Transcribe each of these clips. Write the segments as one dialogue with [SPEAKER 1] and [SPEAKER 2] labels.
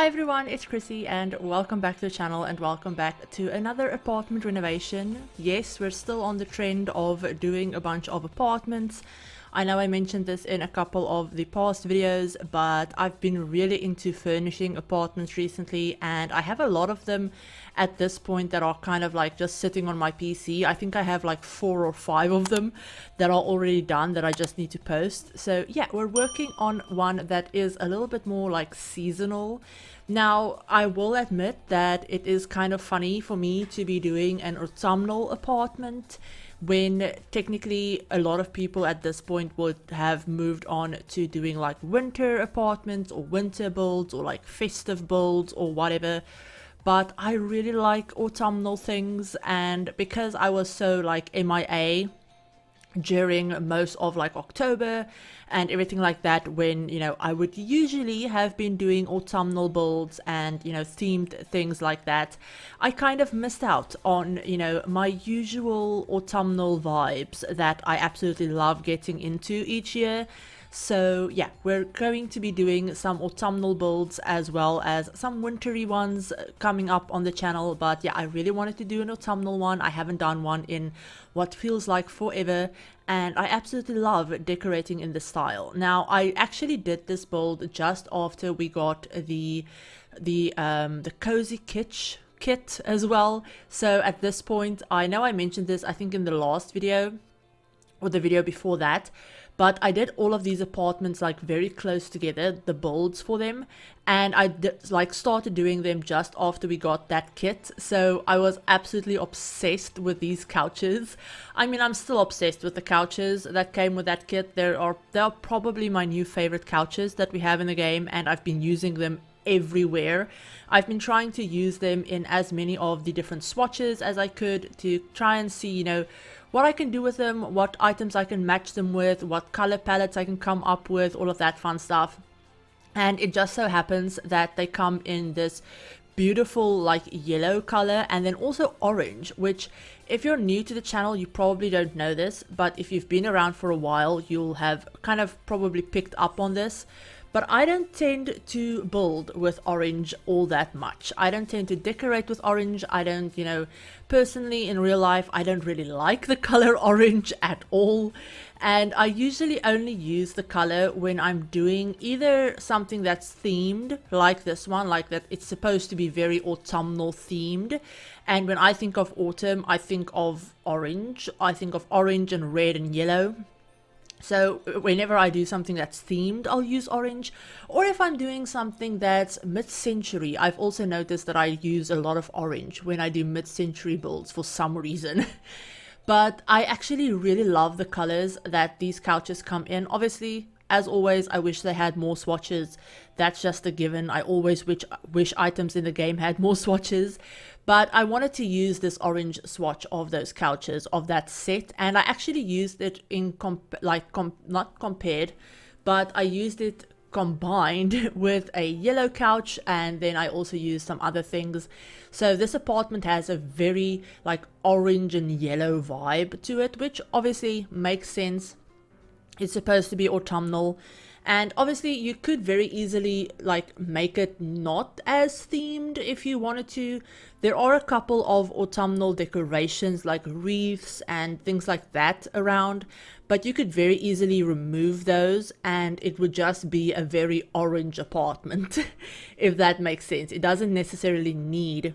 [SPEAKER 1] Hi everyone, it's Chrissie and welcome back to the channel and welcome back to another apartment renovation. Yes, we're still on the trend of doing a bunch of apartments. I know I mentioned this in a couple of the past videos, but I've been really into furnishing apartments recently and I have a lot of them at this point that are kind of like just sitting on my PC. I think I have like 4 or 5 of them that are already done that I just need to post. So yeah, we're working on one that is a little bit more like seasonal. Now, I will admit that it is kind of funny for me to be doing an autumnal apartment when technically a lot of people at this point would have moved on to doing like winter apartments or winter builds or like festive builds or whatever. But I really like autumnal things, and because I was so like MIA during most of like October and everything like that, when I would usually have been doing autumnal builds and themed things like that, I kind of missed out on my usual autumnal vibes that I absolutely love getting into each year. So yeah, we're going to be doing some autumnal builds as well as some wintry ones coming up on the channel. But yeah, I really wanted to do an autumnal one. I haven't done one in what feels like forever, and I absolutely love decorating in this style. Now, I actually did this build just after we got the 𝘤𝘰𝘮𝘯𝘭𝘰𝘐 kit as well. So at this point, I know I mentioned this I think in the last video or the video before that, but I did all of these apartments like very close together, the builds for them, and I started doing them just after we got that kit. So I was absolutely obsessed with these couches. I mean, I'm still obsessed with the couches that came with that kit. They are probably my new favorite couches that we have in the game, and I've been using them everywhere. I've been trying to use them in as many of the different swatches as I could to try and see what I can do with them, what items I can match them with, what color palettes I can come up with, all of that fun stuff. And it just so happens that they come in this beautiful like yellow color and then also orange, which if you're new to the channel you probably don't know this, but if you've been around for a while you'll have kind of probably picked up on this. But I don't tend to build with orange all that much. I don't tend to decorate with orange. I don't, personally in real life, I don't really like the color orange at all. And I usually only use the color when I'm doing either something that's themed, like this one, like that it's supposed to be very autumnal themed. And when I think of autumn, I think of orange. I think of orange and red and yellow. So whenever I do something that's themed, I'll use orange. Or if I'm doing something that's mid-century, I've also noticed that I use a lot of orange when I do mid-century builds for some reason. But I actually really love the colors that these couches come in. Obviously, as always, I wish they had more swatches. That's just a given. I always wish items in the game had more swatches. But I wanted to use this orange swatch of those couches, of that set. And I actually used it in, not compared, but I used it combined with a yellow couch. And then I also used some other things. So this apartment has a very like orange and yellow vibe to it, which obviously makes sense. It's supposed to be autumnal, and obviously you could very easily like make it not as themed if you wanted to. There are a couple of autumnal decorations like wreaths and things like that around, but you could very easily remove those and it would just be a very orange apartment if that makes sense. It doesn't necessarily need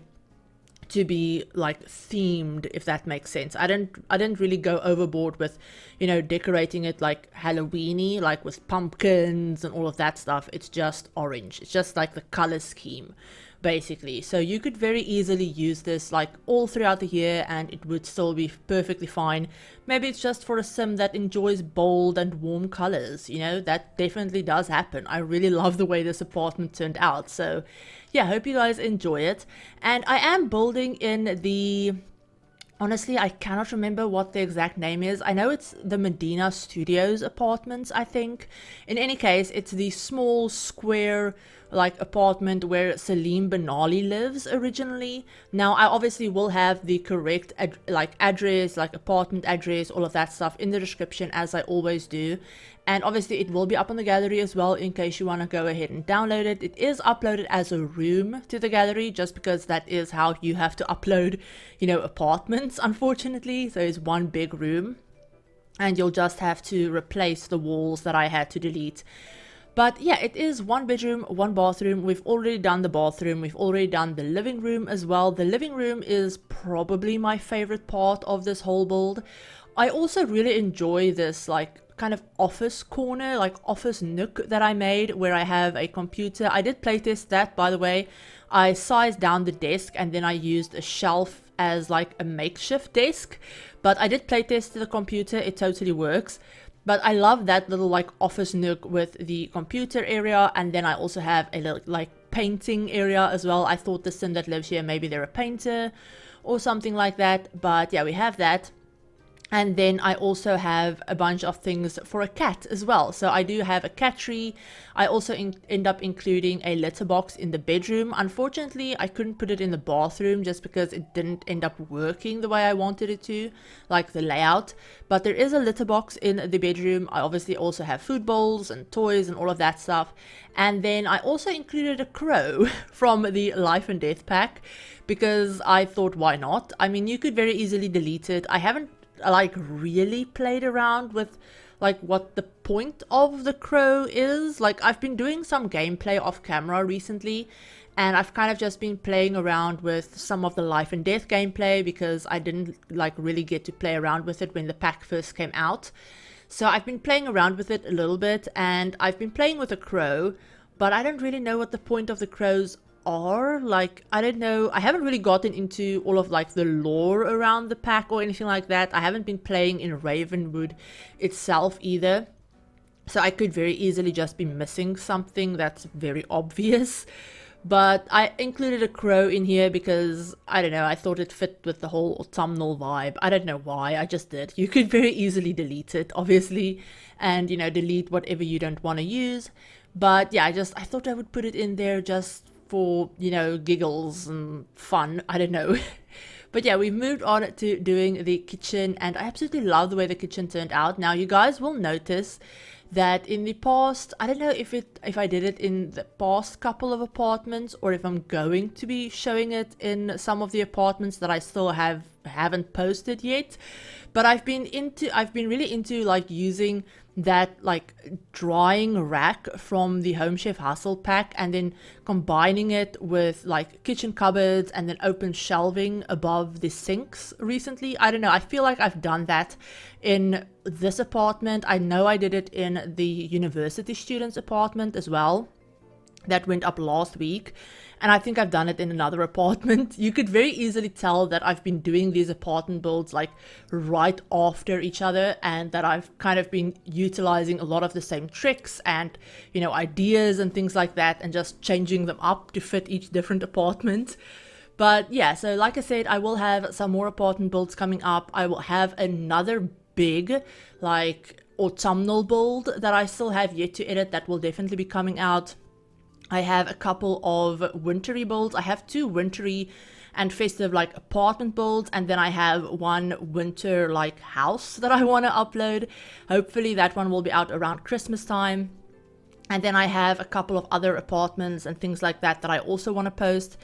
[SPEAKER 1] to be like themed, if that makes sense. I don't really go overboard with decorating it like Halloween-y, like with pumpkins and all of that stuff. It's just orange. It's just like the color scheme basically. So you could very easily use this like all throughout the year and it would still be perfectly fine. Maybe it's just for a sim that enjoys bold and warm colors, that definitely does happen. I really love the way this apartment turned out. So yeah, hope you guys enjoy it. And I am building in the, honestly, I cannot remember what the exact name is. I know it's the Medina Studios apartments, I think. In any case, it's the small square like apartment where 𝘕𝘕𝘕𝘦𝘴𝘦 lives originally. Now I obviously will have the correct address, like apartment address, all of that stuff in the description, as I always do. And obviously it will be up on the gallery as well in case you want to go ahead and download it. It is uploaded as a room to the gallery just because that is how you have to upload, you know, apartments, unfortunately. So it's one big room and you'll just have to replace the walls that I had to delete. But yeah, it is one bedroom, one bathroom. We've already done the bathroom. We've already done the living room as well. The living room is probably my favorite part of this whole build. I also really enjoy this like kind of office corner, like office nook that I made where I have a computer. I did playtest that, by the way. I sized down the desk and then I used a shelf as like a makeshift desk. But I did playtest the computer. It totally works. But I love that little like office nook with the computer area, and then I also have a little like painting area as well. I thought the sim that lives here, maybe they're a painter or something like that. But yeah, we have that. And then I also have a bunch of things for a cat as well. So I do have a cat tree. I also end up including a litter box in the bedroom. Unfortunately, I couldn't put it in the bathroom just because it didn't end up working the way I wanted it to, like the layout. But there is a litter box in the bedroom. I obviously also have food bowls and toys and all of that stuff. And then I also included a crow from the Life and Death pack because I thought, why not? I mean, you could very easily delete it. I haven't like really played around with like what the point of the crow is. Like I've been doing some gameplay off camera recently and I've kind of just been playing around with some of the Life and Death gameplay because I didn't like really get to play around with it when the pack first came out. So I've been playing around with it a little bit and I've been playing with a crow, but I don't really know what the point of the crows are. Like I don't know, I haven't really gotten into all of like the lore around the pack or anything like that. I haven't been playing in Ravenwood itself either, so I could very easily just be missing something that's very obvious. But I included a crow in here because I don't know, I thought it fit with the whole autumnal vibe. I don't know why, I just did. You could very easily delete it obviously, and you know, delete whatever you don't want to use. But yeah, I thought I would put it in there just for, you know, giggles and fun. I don't know. But yeah, we've moved on to doing the kitchen and I absolutely love the way the kitchen turned out. Now you guys will notice that in the past, I don't know if I did it in the past couple of apartments or if I'm going to be showing it in some of the apartments that I still haven't posted yet, but I've been really into like using that like drying rack from the Home Chef Hustle pack and then combining it with like kitchen cupboards and then open shelving above the sinks recently. I don't know, I feel like I've done that in this apartment. I know I did it in the university students apartment as well. That went up last week. And I think I've done it in another apartment. You could very easily tell that I've been doing these apartment builds like right after each other and that I've kind of been utilizing a lot of the same tricks and, you know, ideas and things like that and just changing them up to fit each different apartment. But yeah, so like I said, I will have some more apartment builds coming up. I will have another big like autumnal build that I still have yet to edit that will definitely be coming out. I have a couple of wintry builds. I have 2 wintry and festive like apartment builds, and then I have 1 winter like house that I want to upload. Hopefully that one will be out around Christmas time. And then I have a couple of other apartments and things like that that I also want to post.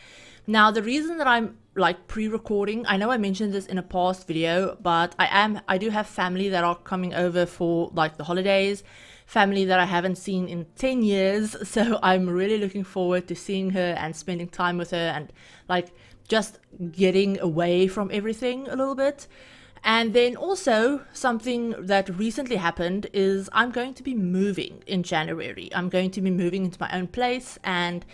[SPEAKER 1] Now the reason that I'm like pre-recording, I know I mentioned this in a past video, but I do have family that are coming over for like the holidays, family that I haven't seen in 10 years, so I'm really looking forward to seeing her and spending time with her and like just getting away from everything a little bit. And then also something that recently happened is I'm going to be moving in January. I'm going to be moving into my own place and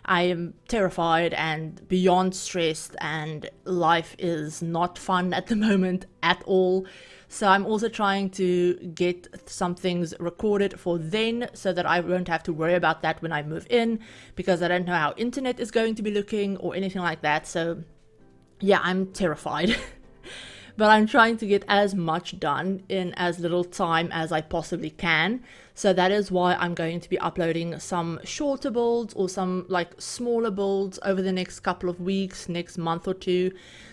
[SPEAKER 1] I am terrified and beyond stressed and life is not fun at the moment at all. So I'm also trying to get some things recorded for then so that I won't have to worry about that when I move in, because I don't know how internet is going to be looking or anything like that. So yeah, I'm terrified. but I'm trying to get as much done in as little time as I possibly can. So that is why I'm going to be uploading some shorter builds or some like smaller builds over the next couple of weeks, next month or two,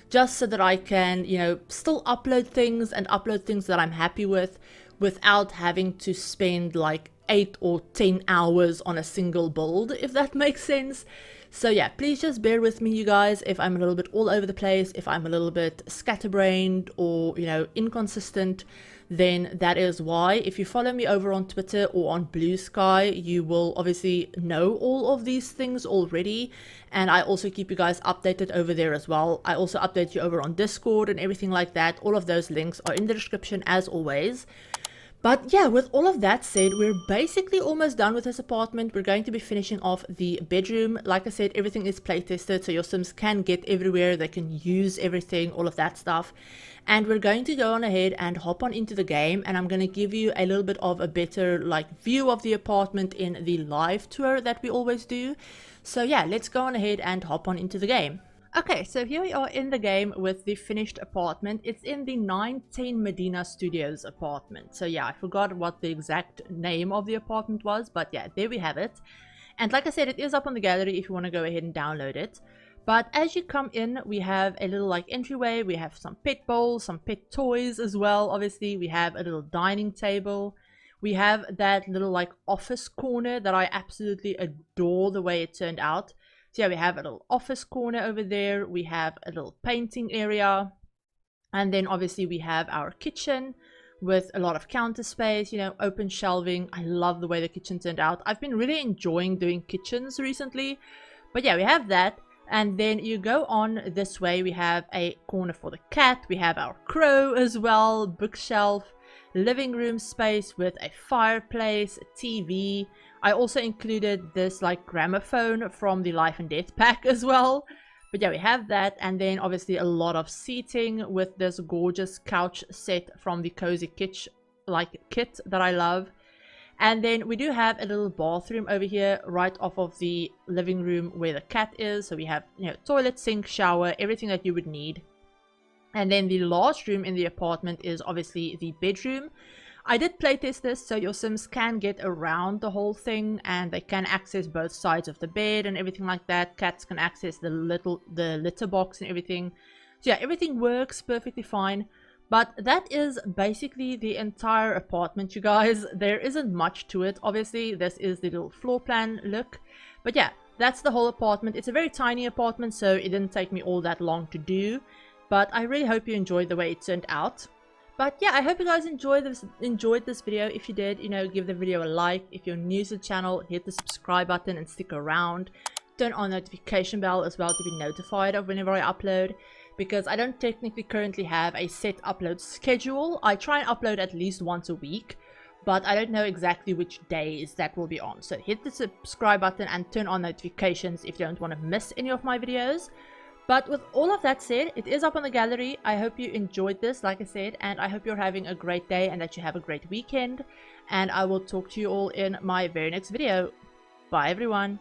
[SPEAKER 1] just so that I can, you know, still upload things and upload things that I'm happy with without having to spend like 8 or 10 hours on a single build, if that makes sense. So yeah, please just bear with me, you guys, if I'm a little bit all over the place, if I'm a little bit scatterbrained or, you know, inconsistent, then that is why. If you follow me over on Twitter or on Blue Sky, you will obviously know all of these things already, and I also keep you guys updated over there as well. I also update you over on Discord and everything like that. All of those links are in the description as always. But yeah, with all of that said, we're basically almost done with this apartment. We're going to be finishing off the bedroom. Like I said, everything is play tested, so your Sims can get everywhere, they can use everything, all of that stuff. And we're going to go on ahead and hop on into the game, and I'm going to give you a little bit of a better like view of the apartment in the live tour that we always do. So yeah, let's go on ahead and hop on into the game. Okay, so here we are in the game with the finished apartment. It's in the 910 Medina Studios apartment. So yeah, I forgot what the exact name of the apartment was, but yeah, there we have it. And like I said, it is up on the gallery if you want to go ahead and download it. But as you come in, we have a little like entryway. We have some pet bowls, some pet toys as well. Obviously, we have a little dining table. We have that little like office corner that I absolutely adore the way it turned out. So yeah, we have a little office corner over there. We have a little painting area. And then obviously we have our kitchen with a lot of counter space, you know, open shelving. I love the way the kitchen turned out. I've been really enjoying doing kitchens recently. But yeah, we have that. And then you go on this way, we have a corner for the cat. We have our crow as well, bookshelf, living room space with a fireplace, a TV. I also included this like gramophone from the Life and Death pack as well. But yeah, we have that, and then obviously a lot of seating with this gorgeous couch set from the Cozy Kitsch like kit that I love. And then we do have a little bathroom over here right off of the living room where the cat is. So we have, you know, toilet, sink, shower, everything that you would need. And then the last room in the apartment is obviously the bedroom. I did playtest this, so your Sims can get around the whole thing and they can access both sides of the bed and everything like that. Cats can access the litter box and everything. So yeah, everything works perfectly fine. But that is basically the entire apartment, you guys. There isn't much to it. Obviously, this is the little floor plan look. But yeah, that's the whole apartment. It's a very tiny apartment, so it didn't take me all that long to do. But I really hope you enjoyed the way it turned out. But yeah, I hope you guys enjoyed this video. If you did, you know, give the video a like. If you're new to the channel, hit the subscribe button and stick around. Turn on notification bell as well to be notified of whenever I upload, because I don't technically currently have a set upload schedule. I try and upload at least once a week, but I don't know exactly which days that will be on. So hit the subscribe button and turn on notifications if you don't want to miss any of my videos. But with all of that said, it is up on the gallery. I hope you enjoyed this, like I said, and I hope you're having a great day and that you have a great weekend. And I will talk to you all in my very next video. Bye, everyone.